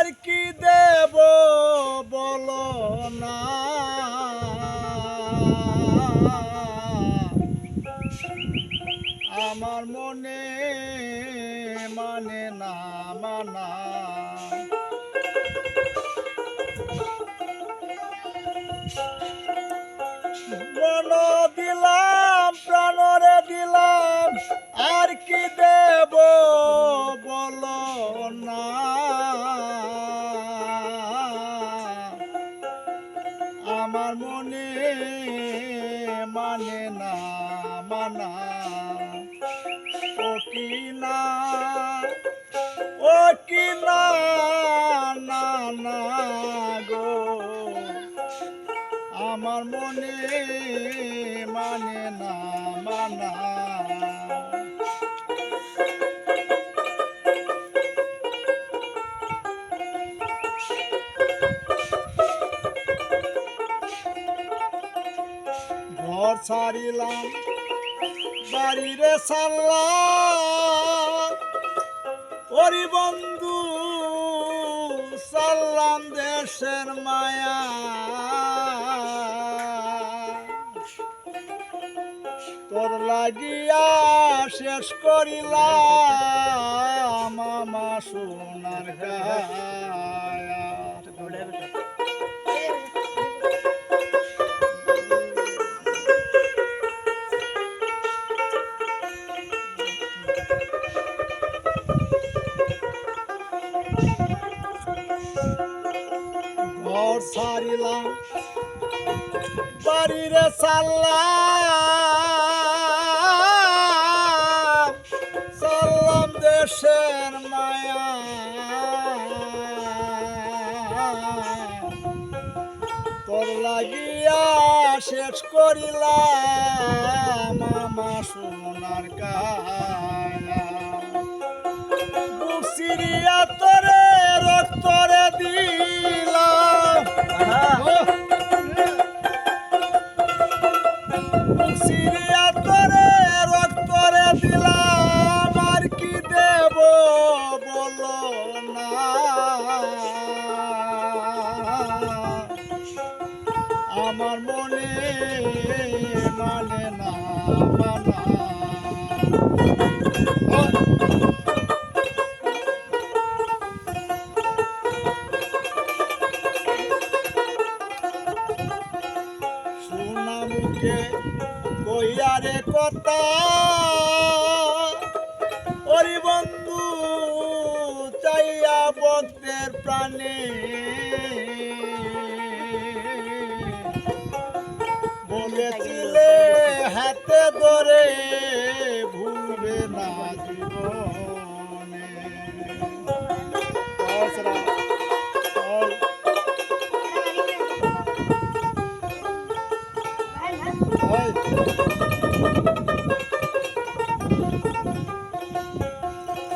আর কি দেব বলো না, আমার মনে মানে না মানা। মন দিলাম প্রাণরে দিলাম, আর কি দেব বলো না, আমার মনে মানে না মানা। ও কি না, ও কি না, না না গো, আমার মনে মানে না মানা। ঘর ছাড়িলাম বাড়িরে সাল্লাম, ওরি বন্ধু সাল্লাম দেশের মায়া। তোর লাগিয়া শেষ করিলাম আমার সোনার গায়া। ঘর ছাড়িলাম বাড়িরে সাল্লাম, সাল্লাম দেশের মায়া। তোর লাগিয়া শেষ করিলাম আমার সোনার কায়া। বুক চিরিয়া তোরে রক্তরে দিলাম, বুক চিরিয়া তোরে রক্তরে দিলাম, আর কি দেব বলো না, আমার মনে মানে না মানা। সোনা মুখে কইয়ারে কথা, ওরি বন্ধু চাইয়া ভক্তের প্রাণে। বলেছিলে হাতে ধরে ভুলবে না জীবনে।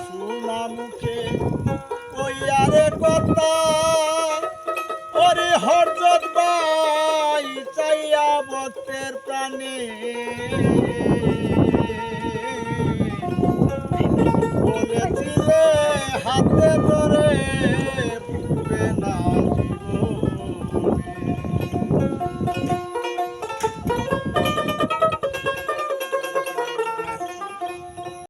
সোনা মুখে কইয়ারে কথা,